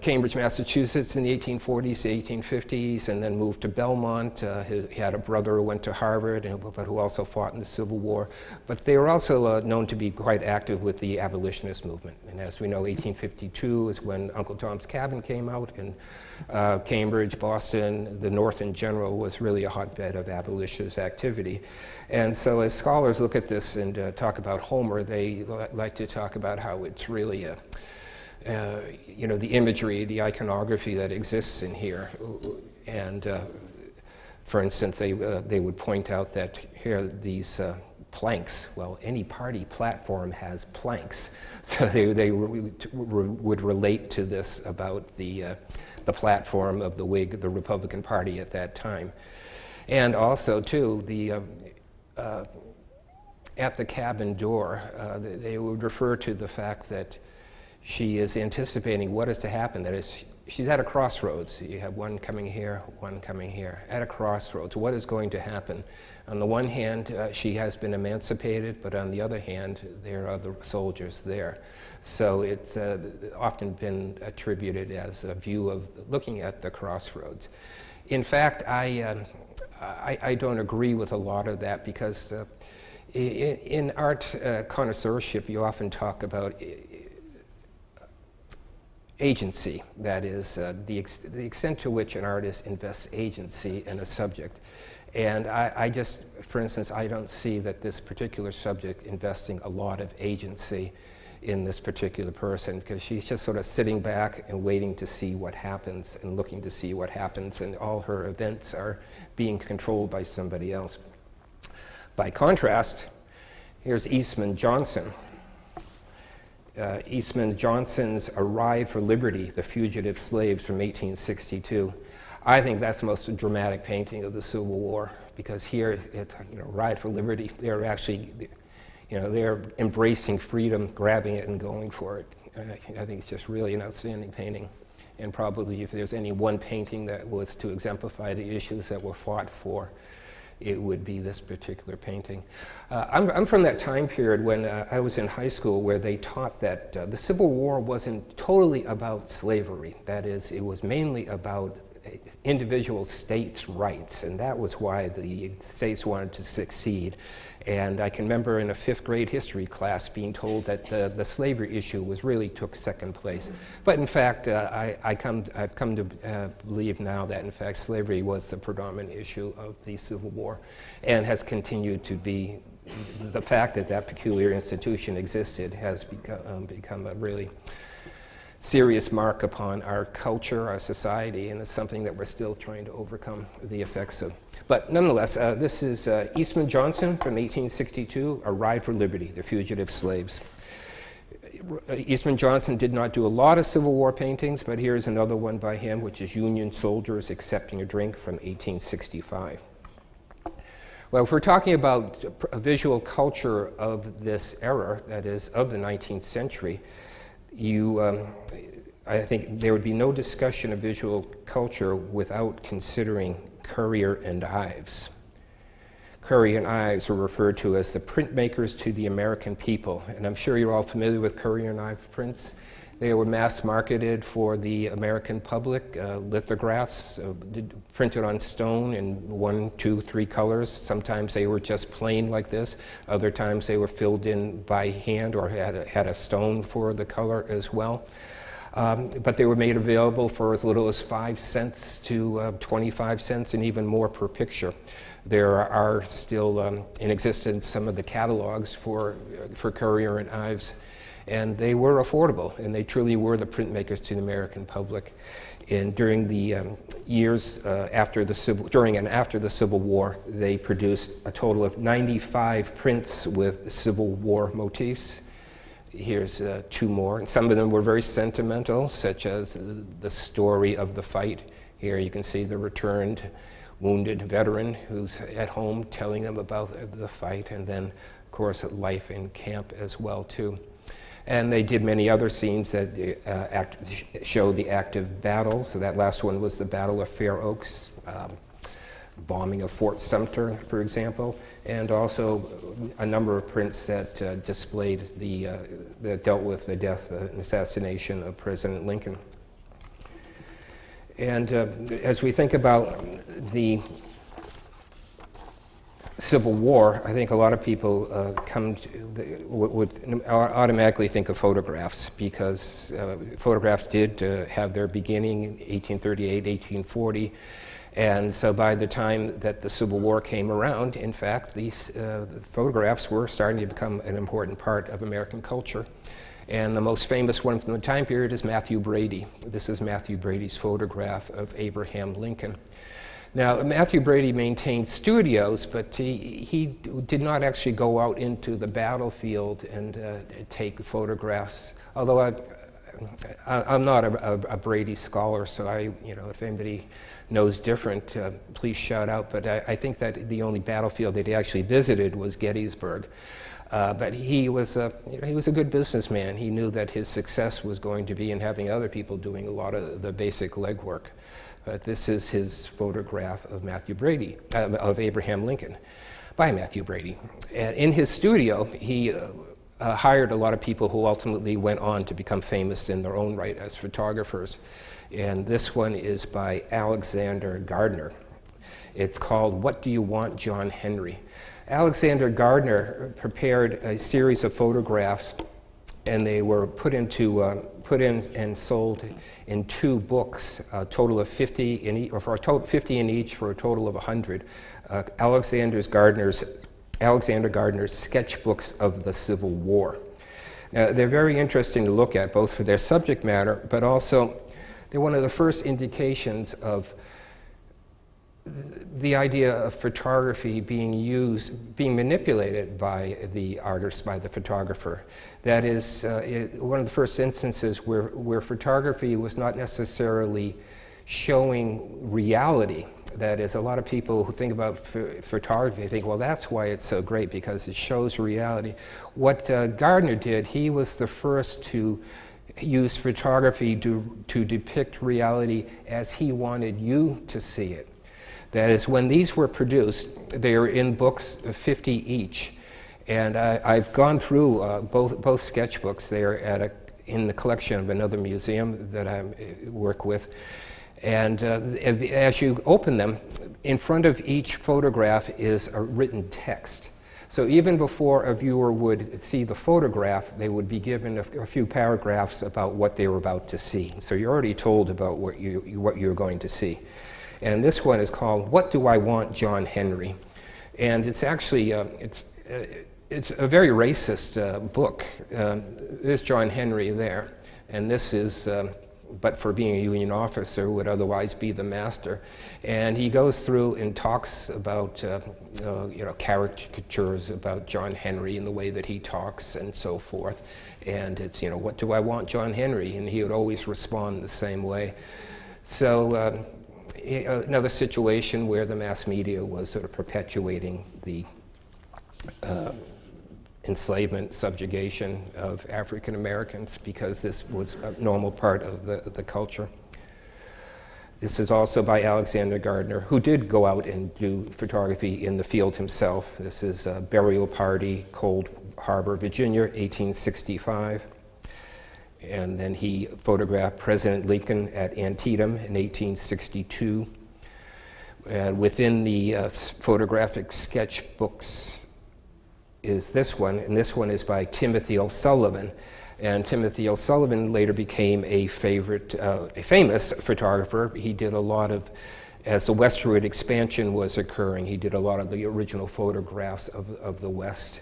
Cambridge, Massachusetts in the 1840s to 1850s, and then moved to Belmont. He had a brother who went to Harvard, but who also fought in the Civil War. But they were also known to be quite active with the abolitionist movement. And as we know, 1852 is when Uncle Tom's Cabin came out, and Cambridge, Boston, the North in general was really a hotbed of abolitionist activity. And so as scholars look at this and talk about Homer, they like to talk about how it's really the imagery, the iconography that exists in here. And for instance, they would point out that here these planks, well, any party platform has planks. So they would relate to this about the platform of the Whig, the Republican Party at that time. And also, too, at the cabin door, they would refer to the fact that she is anticipating what is to happen. That is, she's at a crossroads. You have one coming here, one coming here. At a crossroads, what is going to happen? On the one hand, she has been emancipated, but on the other hand, there are the soldiers there. So it's often been attributed as a view of looking at the crossroads. In fact, I don't agree with a lot of that, because in art connoisseurship, you often talk about agency. That is, the extent to which an artist invests agency in a subject. And I just, for instance, I don't see that this particular subject investing a lot of agency in this particular person, because she's just sort of sitting back and waiting to see what happens and looking to see what happens, and all her events are being controlled by somebody else. By contrast, here's Eastman Johnson. Eastman Johnson's A Ride for Liberty, The Fugitive Slaves from 1862. I think that's the most dramatic painting of the Civil War, because here, Ride for Liberty, they're actually, they're embracing freedom, grabbing it and going for it. I think it's just really an outstanding painting. And probably if there's any one painting that was to exemplify the issues that were fought for, it would be this particular painting. I'm from that time period when I was in high school, where they taught that the Civil War wasn't totally about slavery. That is, it was mainly about individual states' rights, and that was why the states wanted to succeed. And I can remember in a 5th grade history class being told that the slavery issue really took second place. But in fact, I've come to believe now that in fact slavery was the predominant issue of the Civil War, and has continued to be. The fact that that peculiar institution existed has become a really serious mark upon our culture, our society, and it's something that we're still trying to overcome the effects of. But nonetheless, this is Eastman Johnson from 1862, A Ride for Liberty, The Fugitive Slaves. Eastman Johnson did not do a lot of Civil War paintings, but here's another one by him, which is Union Soldiers Accepting a Drink from 1865. Well, if we're talking about a visual culture of this era, that is, of the 19th century, I think there would be no discussion of visual culture without considering Currie and Ives. Currie and Ives were referred to as the printmakers to the American people, and I'm sure you're all familiar with Currie and Ives prints. They were mass marketed for the American public, lithographs printed on stone in 1, 2, 3 colors. Sometimes they were just plain like this. Other times they were filled in by hand or had a stone for the color as well. But they were made available for as little as 5 cents to 25 cents and even more per picture. There are still in existence some of the catalogs for Currie and Ives, and they were affordable, and they truly were the printmakers to the American public. And during the years during and after the Civil War, they produced a total of 95 prints with Civil War motifs. Here's 2 more, and some of them were very sentimental, such as the story of the fight. Here you can see the returned wounded veteran who's at home telling them about the fight, and then, of course, life in camp as well, too. And they did many other scenes that show the active battles. So that last one was the Battle of Fair Oaks, bombing of Fort Sumter, for example, and also a number of prints that displayed that dealt with the death and assassination of President Lincoln. And as we think about the Civil War, I think a lot of people would automatically think of photographs, because photographs did have their beginning in 1838, 1840, and so by the time that the Civil War came around, in fact, these photographs were starting to become an important part of American culture. And the most famous one from the time period is Matthew Brady. This is Matthew Brady's photograph of Abraham Lincoln. Now, Matthew Brady maintained studios, but he did not actually go out into the battlefield and take photographs. Although I'm not a Brady scholar, so if anybody knows different, please shout out. But I think that the only battlefield that he actually visited was Gettysburg. But he was a good businessman. He knew that his success was going to be in having other people doing a lot of the basic legwork. But this is his photograph of Matthew Brady, of Abraham Lincoln, by Matthew Brady. And in his studio, he hired a lot of people who ultimately went on to become famous in their own right as photographers. And this one is by Alexander Gardner. It's called What Do You Want, John Henry? Alexander Gardner prepared a series of photographs, and they were put in and sold in 2 books, a total of 50 in each, or for a total 50 in each, for a total of 100. Alexander Gardner's Sketchbooks of the Civil War. Now, they're very interesting to look at, both for their subject matter, but also they're one of the first indications of the idea of photography being manipulated by the artist, by the photographer. That is one of the first instances where photography was not necessarily showing reality. That is, a lot of people who think about photography think, well, that's why it's so great, because it shows reality. What Gardner did, he was the first to use photography to depict reality as he wanted you to see it. That is, when these were produced, they were in books, 50 each. And I've gone through both sketchbooks. They are in the collection of another museum that I work with. And as you open them, in front of each photograph is a written text. So even before a viewer would see the photograph, they would be given a few paragraphs about what they were about to see. So you're already told about what you're going to see. And this one is called What Do I Want, John Henry? And it's actually, it's a very racist book. There's John Henry there. and this is, but for being a Union officer, would otherwise be the master. And he goes through and talks about, caricatures about John Henry and the way that he talks and so forth. And it's, what do I want John Henry? And he would always respond the same way. So another situation where the mass media was sort of perpetuating the enslavement, subjugation of African Americans, because this was a normal part of the culture. This is also by Alexander Gardner, who did go out and do photography in the field himself. This is a burial party, Cold Harbor, Virginia, 1865. And then he photographed President Lincoln at Antietam in 1862. And within the photographic sketchbooks is this one, and this one is by Timothy O'Sullivan. And Timothy O'Sullivan later became a famous photographer. He did a lot of, as the westward expansion was occurring, he did a lot of the original photographs of the West.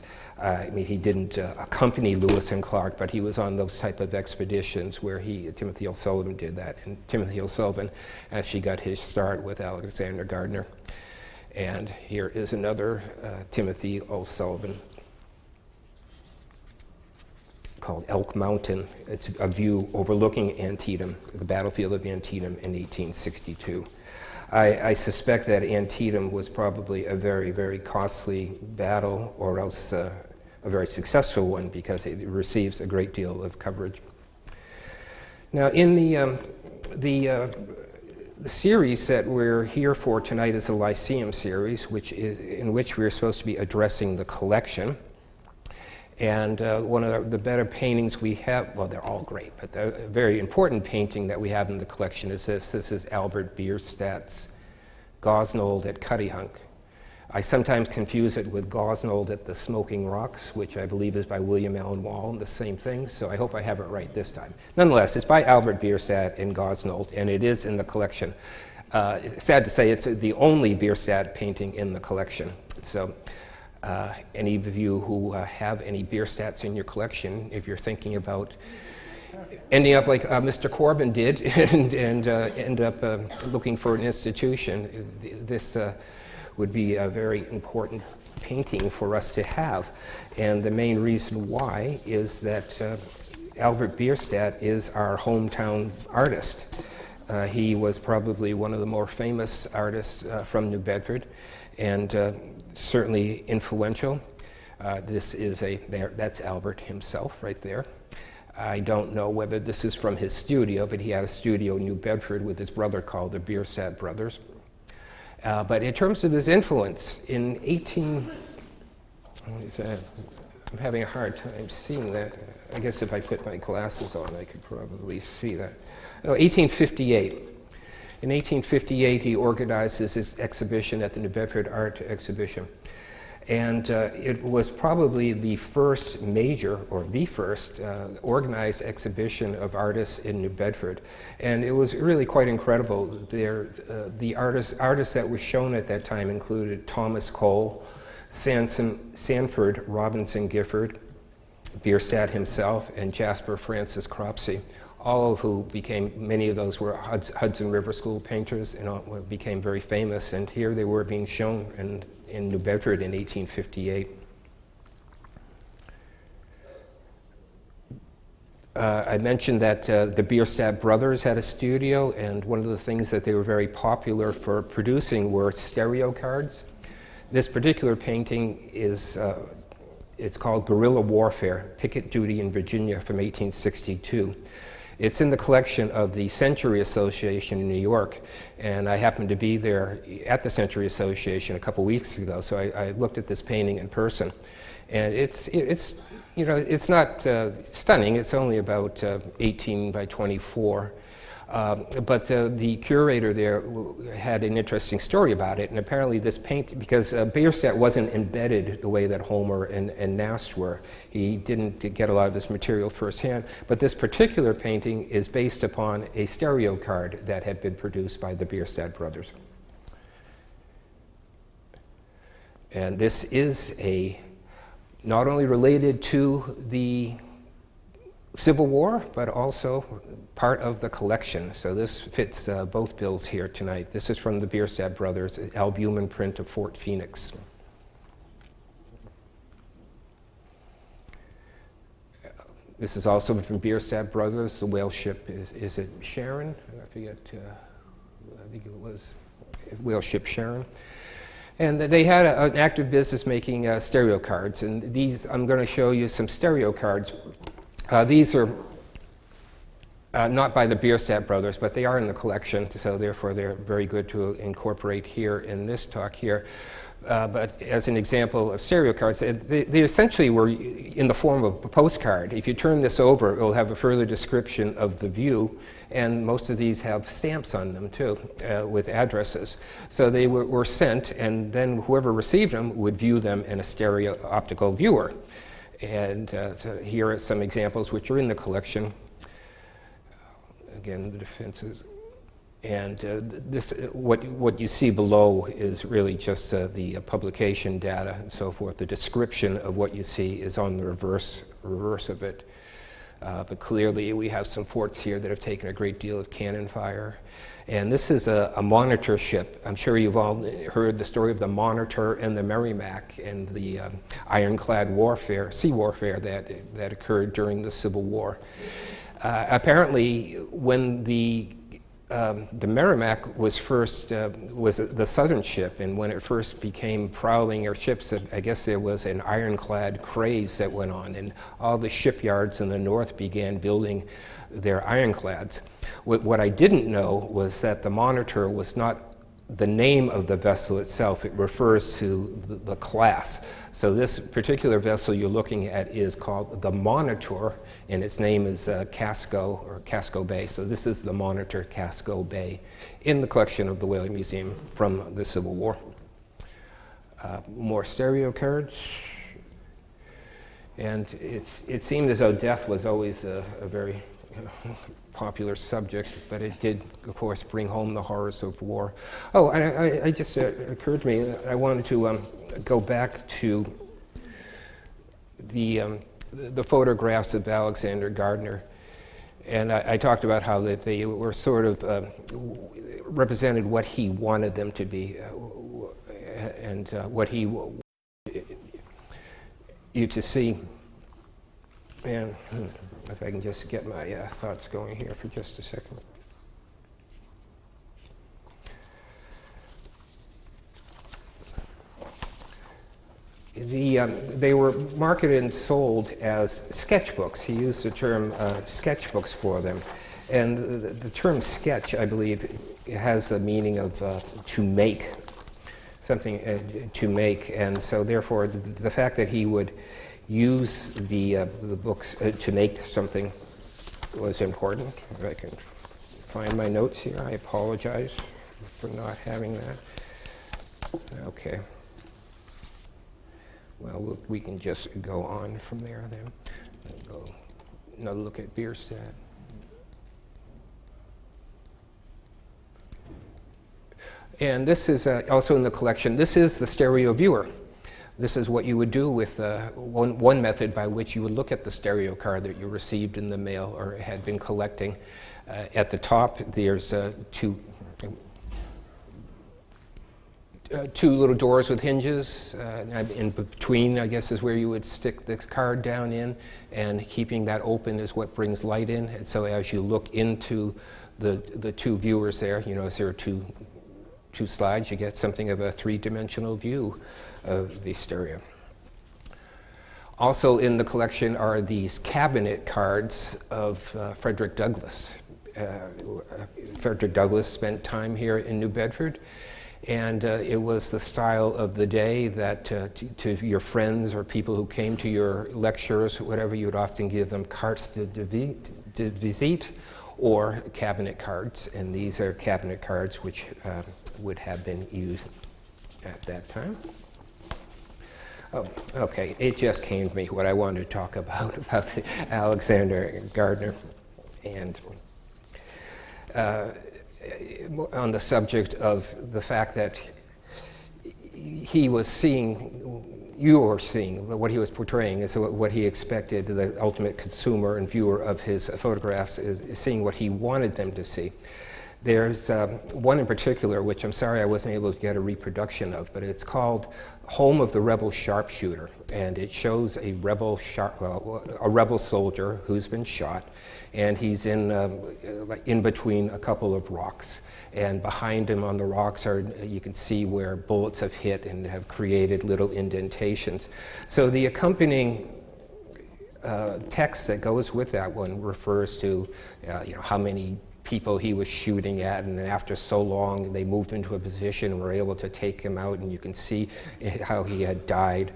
He didn't accompany Lewis and Clark, but he was on those type of expeditions where Timothy O'Sullivan did that. And Timothy O'Sullivan actually got his start with Alexander Gardner. And here is another Timothy O'Sullivan called Elk Mountain. It's a view overlooking Antietam, the battlefield of Antietam in 1862. I suspect that Antietam was probably a very, very costly battle, or else a very successful one, because it receives a great deal of coverage. Now, in the series that we're here for tonight is the Lyceum series, in which we're supposed to be addressing the collection. And one of the better paintings we have, well, they're all great, but the very important painting that we have in the collection is this. This is Albert Bierstadt's Gosnold at Cuttyhunk. I sometimes confuse it with Gosnold at the Smoking Rocks, which I believe is by William Allen Wall, the same thing, so I hope I have it right this time. Nonetheless, it's by Albert Bierstadt in Gosnold, and it is in the collection. Sad to say, it's the only Bierstadt painting in the collection. So any of you who have any Bierstadts in your collection, if you're thinking about ending up like Mr. Corbin did and end up looking for an institution, this would be a very important painting for us to have. And the main reason why is that Albert Bierstadt is our hometown artist. He was probably one of the more famous artists from New Bedford, and certainly influential. That's Albert himself right there. I don't know whether this is from his studio, but he had a studio in New Bedford with his brother called the Beerstep Brothers. But in terms of his influence, I'm having a hard time seeing that. I guess if I put my glasses on, I could probably see that. 1858. In 1858, he organizes his exhibition at the New Bedford Art Exhibition. And it was probably the first major, or the first, organized exhibition of artists in New Bedford. And it was really quite incredible. The artists that were shown at that time included Thomas Cole, Sanford Robinson Gifford, Bierstadt himself, and Jasper Francis Cropsey, all of who many of those were Hudson River School painters and all became very famous. And here they were being shown in New Bedford in 1858. I mentioned that the Beerstep Brothers had a studio, and one of the things that they were very popular for producing were stereo cards. This particular painting is, it's called Guerrilla Warfare, Picket Duty in Virginia from 1862. It's in the collection of the Century Association in New York, and I happened to be there at the Century Association a couple weeks ago, so I looked at this painting in person. And it's not stunning. It's only about 18 by 24. But the curator there had an interesting story about it, and apparently this paint, because Bierstadt wasn't embedded the way that Homer and Nast were. He didn't get a lot of this material firsthand, but this particular painting is based upon a stereo card that had been produced by the Bierstadt Brothers. And this is not only related to the Civil War, but also part of the collection. So this fits both bills here tonight. This is from the Beerstep Brothers, albumen print of Fort Phoenix. This is also from Beerstep Brothers. The whale ship is it Sharon? I forget. I think it was whale ship Sharon. And they had an active business making stereo cards. And these, I'm going to show you some stereo cards. These are not by the Beerstep Brothers, but they are in the collection, so therefore they're very good to incorporate here in this talk here. But as an example of stereo cards, they essentially were in the form of a postcard. If you turn this over, it will have a further description of the view, and most of these have stamps on them too, with addresses. So they were sent, and then whoever received them would view them in a stereo optical viewer. And so here are some examples which are in the collection. Again, the defenses. And this, what you see below is really just the publication data and so forth. The description of what you see is on the reverse of it. But clearly we have some forts here that have taken a great deal of cannon fire. And this is a monitor ship. I'm sure you've all heard the story of the Monitor and the Merrimac and the ironclad warfare, sea warfare that occurred during the Civil War. Apparently, when the Merrimac was first was the southern ship, and when it first became prowling airships, I guess there was an ironclad craze that went on, and all the shipyards in the north began building their ironclads. What I didn't know was that the Monitor was not the name of the vessel itself. It refers to the class. So this particular vessel you're looking at is called the Monitor, and its name is Casco or Casco Bay. So this is the Monitor Casco Bay in the collection of the Whaling Museum from the Civil War. More stereo cards. And it seemed as though death was always a very popular subject, but it did, of course, bring home the horrors of war. Oh, I just occurred to me, I wanted to go back to the photographs of Alexander Gardner. And I talked about how that they were sort of represented what he wanted them to be, and what he wanted you to see. And if I can just get my thoughts going here for just a second. They were marketed and sold as sketchbooks. He used the term sketchbooks for them. And the term sketch, I believe, has a meaning of to make, something to make. And so therefore, the fact that he would use the books to make something was important. If I can find my notes here, I apologize for not having that. Okay. Well, we can just go on from there then. Go another look at Bierstadt. And this is also in the collection. This is the stereo viewer. This is what you would do with one method by which you would look at the stereo card that you received in the mail or had been collecting. At the top, there's two little doors with hinges. In between, I guess, is where you would stick this card down in, and keeping that open is what brings light in. And so as you look into the two viewers there, you know, as there are two slides, you get something of a three-dimensional view of the stereo. Also in the collection are these cabinet cards of Frederick Douglass. Frederick Douglass spent time here in New Bedford, and it was the style of the day that to your friends or people who came to your lectures, whatever, you would often give them cartes de visite or cabinet cards, and these are cabinet cards which would have been used at that time. Oh, okay, it just came to me what I wanted to talk about Alexander Gardner, and on the subject of the fact that he was seeing you are seeing, what he was portraying is what he expected the ultimate consumer and viewer of his photographs is seeing what he wanted them to see. There's one in particular, which I'm sorry I wasn't able to get a reproduction of, but it's called Home of the Rebel Sharpshooter, and it shows a rebel soldier who's been shot, and he's in between a couple of rocks. And behind him on the rocks you can see where bullets have hit and have created little indentations. So the accompanying text that goes with that one refers to how many people he was shooting at, and then after so long they moved into a position and were able to take him out, and you can see how he had died.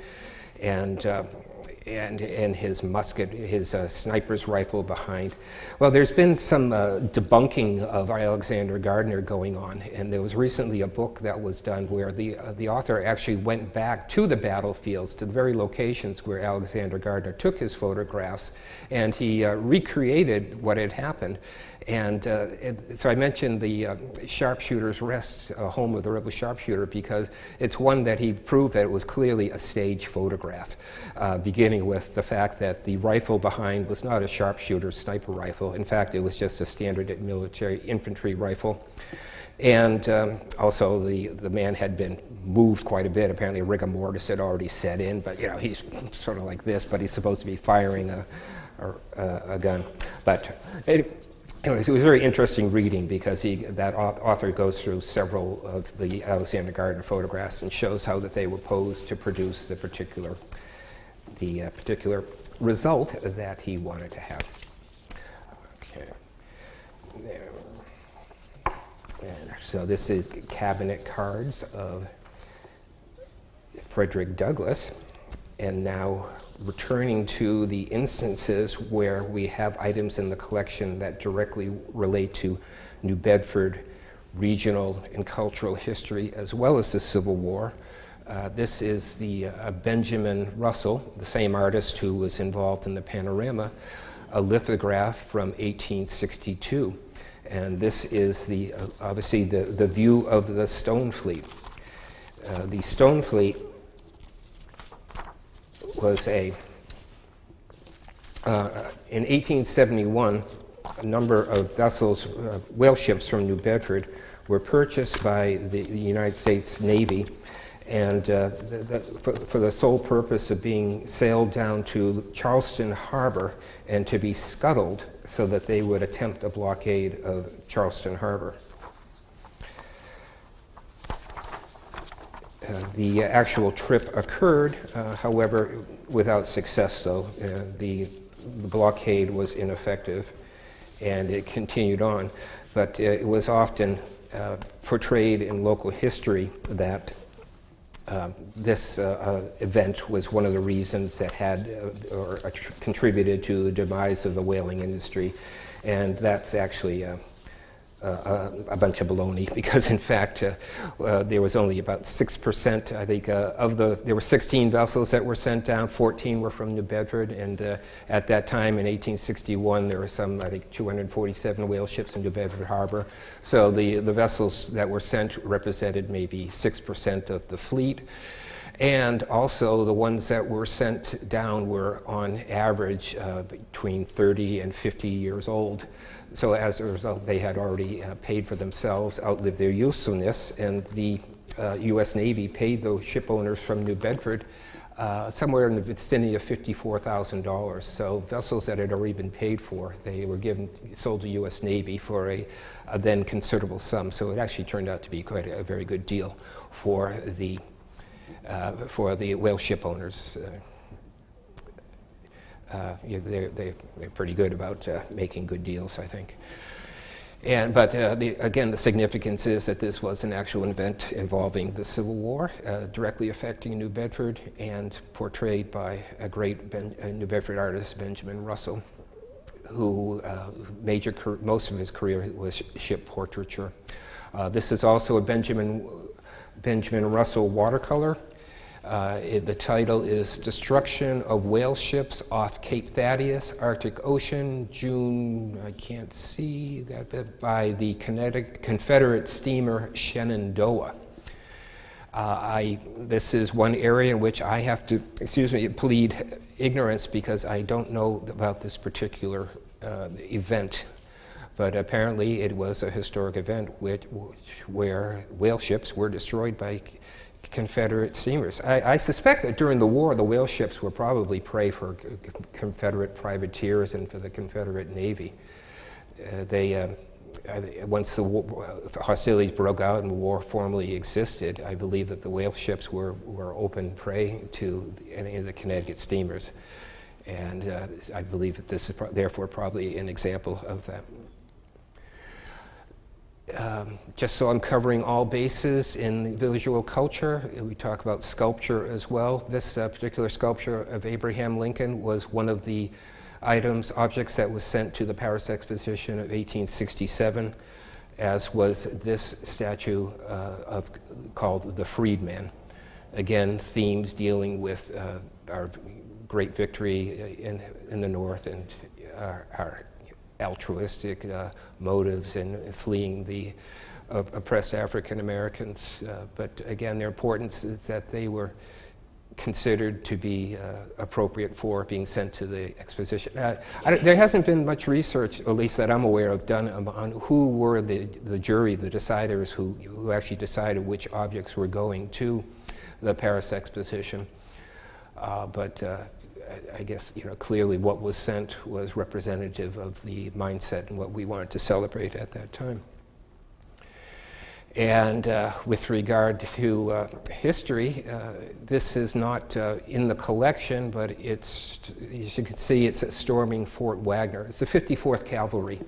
And his musket, his sniper's rifle behind. Well, there's been some debunking of Alexander Gardner going on, and there was recently a book that was done where the author actually went back to the battlefields, to the very locations where Alexander Gardner took his photographs, and he recreated what had happened. And so I mentioned the Sharpshooter's Rest, Home of the Rebel Sharpshooter, because it's one that he proved that it was clearly a stage photograph, beginning with the fact that the rifle behind was not a sharpshooter sniper rifle. In fact, it was just a standard military infantry rifle. And also the man had been moved quite a bit. Apparently rigor mortis had already set in, but he's sort of like this, but he's supposed to be firing a gun. But anyways, it was very interesting reading because that author goes through several of the Alexander Gardner photographs and shows how that they were posed to produce the particular result that he wanted to have. Okay. There. And so this is cabinet cards of Frederick Douglass, and now returning to the instances where we have items in the collection that directly relate to New Bedford regional and cultural history as well as the Civil War. This is the Benjamin Russell, the same artist who was involved in the Panorama, a lithograph from 1862. And this is obviously the view of the Stone Fleet. The Stone Fleet was in 1871, a number of vessels, whale ships from New Bedford, were purchased by the United States Navy, and for the sole purpose of being sailed down to Charleston Harbor and to be scuttled so that they would attempt a blockade of Charleston Harbor. The actual trip occurred, however, without success, though. The blockade was ineffective, and it continued on. But it was often portrayed in local history that this event was one of the reasons that had contributed to the demise of the whaling industry, and that's actually a bunch of baloney, because in fact there was only about 6%, I think, there were 16 vessels that were sent down, 14 were from New Bedford, and at that time in 1861 there were some, I think, 247 whale ships in New Bedford Harbor. So the vessels that were sent represented maybe 6% of the fleet. And also the ones that were sent down were on average between 30 and 50 years old. So as a result, they had already paid for themselves, outlived their usefulness, and the U.S. Navy paid those ship owners from New Bedford somewhere in the vicinity of $54,000. So vessels that had already been paid for, they were sold to U.S. Navy for a then considerable sum. So it actually turned out to be quite a very good deal for the whale ship owners. They're pretty good about making good deals, I think. But again, the significance is that this was an actual event involving the Civil War, directly affecting New Bedford, and portrayed by a great New Bedford artist, Benjamin Russell, who most of his career was ship portraiture. This is also a Benjamin Russell watercolor. The title is Destruction of Whale Ships Off Cape Thaddeus, Arctic Ocean, June, I can't see that, by the Confederate steamer Shenandoah. This is one area in which I have to, plead ignorance because I don't know about this particular event. But apparently it was a historic event where whale ships were destroyed by Confederate steamers. I suspect that during the war, the whale ships were probably prey for Confederate privateers and for the Confederate Navy. Once the hostilities broke out and the war formally existed, I believe that the whale ships were open prey to any of the Connecticut steamers. And I believe that this is therefore probably an example of that. Just so I'm covering all bases in visual culture, we talk about sculpture as well. This particular sculpture of Abraham Lincoln was one of the objects that was sent to the Paris Exposition of 1867, as was this statue called the Freedman. Again, themes dealing with our great victory in the North and our altruistic motives in fleeing the oppressed African Americans. But again, their importance is that they were considered to be appropriate for being sent to the exposition. There hasn't been much research, at least that I'm aware of, done on who were the jury, the deciders who actually decided which objects were going to the Paris Exposition. But I guess clearly what was sent was representative of the mindset and what we wanted to celebrate at that time. And with regard to history, this is not in the collection, but as you can see, it's storming Fort Wagner. It's the 54th Cavalry,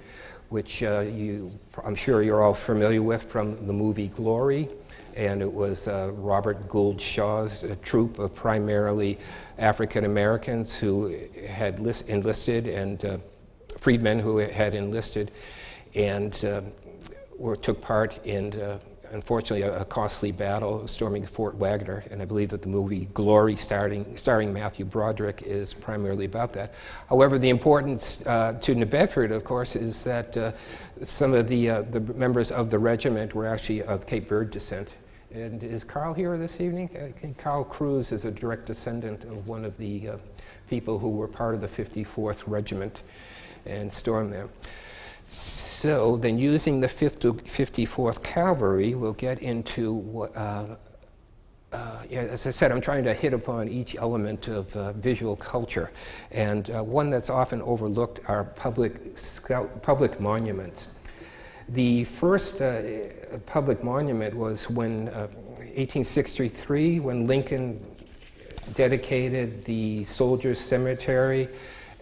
which I'm sure you're all familiar with from the movie Glory. And it was Robert Gould Shaw's troop of primarily African Americans who had enlisted, and freedmen who had enlisted, and took part in, unfortunately, a costly battle storming Fort Wagner. And I believe that the movie Glory, starring Matthew Broderick, is primarily about that. However, the importance to New Bedford, of course, is that some of the members of the regiment were actually of Cape Verde descent. And is Carl here this evening? Carl Cruz is a direct descendant of one of the people who were part of the 54th Regiment and stormed there. So then, using the 54th Cavalry, we'll get into what, as I said, I'm trying to hit upon each element of visual culture. And one that's often overlooked are public monuments. The first public monument was when 1863, when Lincoln dedicated the Soldiers' Cemetery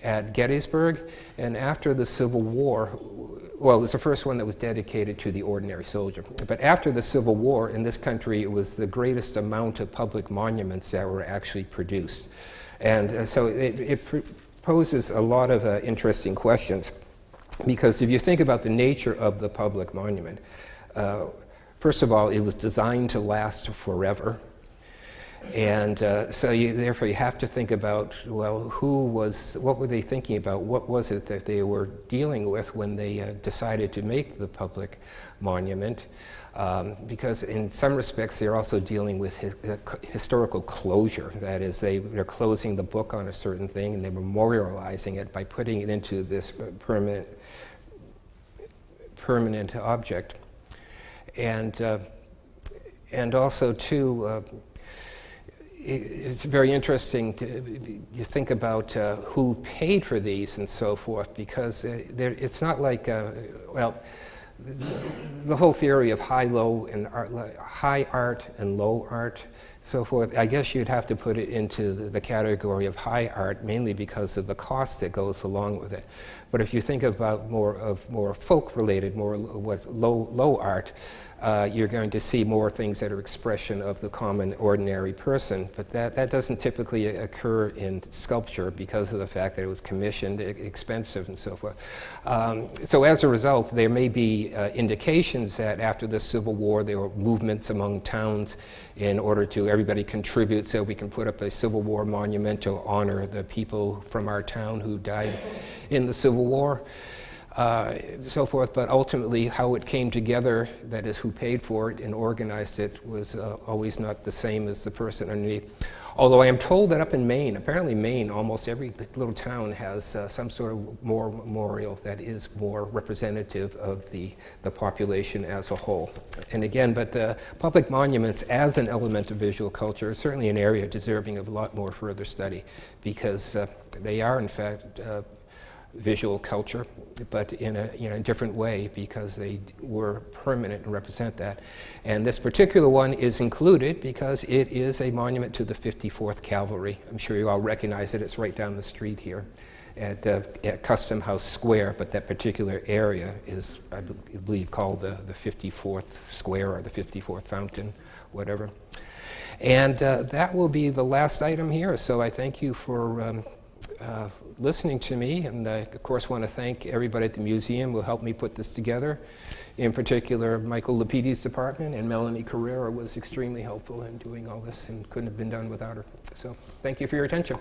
at Gettysburg. And after the Civil War, well, it was the first one that was dedicated to the ordinary soldier. But after the Civil War in this country, it was the greatest amount of public monuments that were actually produced. And so it poses a lot of interesting questions. Because if you think about the nature of the public monument, first of all, it was designed to last forever. And so therefore you have to think about, well, what were they thinking about? What was it that they were dealing with when they decided to make the public monument? Because in some respects they're also dealing with historical closure. That is, they're closing the book on a certain thing and they're memorializing it by putting it into this permanent object. And also too, it's very interesting you think about who paid for these and so forth, because it's not like, well, the whole theory of high art and low art, so forth, I guess you'd have to put it into the category of high art, mainly because of the cost that goes along with it. But if you think about more folk-related, more low art, you're going to see more things that are expression of the common, ordinary person. But that doesn't typically occur in sculpture because of the fact that it was commissioned, expensive, and so forth. So as a result, there may be indications that after the Civil War, there were movements among towns in order to everybody contribute so we can put up a Civil War monument to honor the people from our town who died in the Civil War. so forth, but ultimately how it came together, that is, who paid for it and organized it, was always not the same as the person underneath. Although I am told that up in Maine, apparently Maine, almost every little town has some sort of memorial that is more representative of the population as a whole. And again, but public monuments as an element of visual culture is certainly an area deserving of a lot more further study, because they are in fact visual culture, but in a different way, because they were permanent and represent that. And this particular one is included because it is a monument to the 54th Cavalry. I'm sure you all recognize it. It's right down the street here at Custom House Square, but that particular area is, I believe, called the 54th Square or the 54th Fountain, whatever. And that will be the last item here, so I thank you for listening to me, and I, of course, want to thank everybody at the museum who helped me put this together. In particular, Michael Lapides' department, and Melanie Carrera was extremely helpful in doing all this and couldn't have been done without her. So thank you for your attention.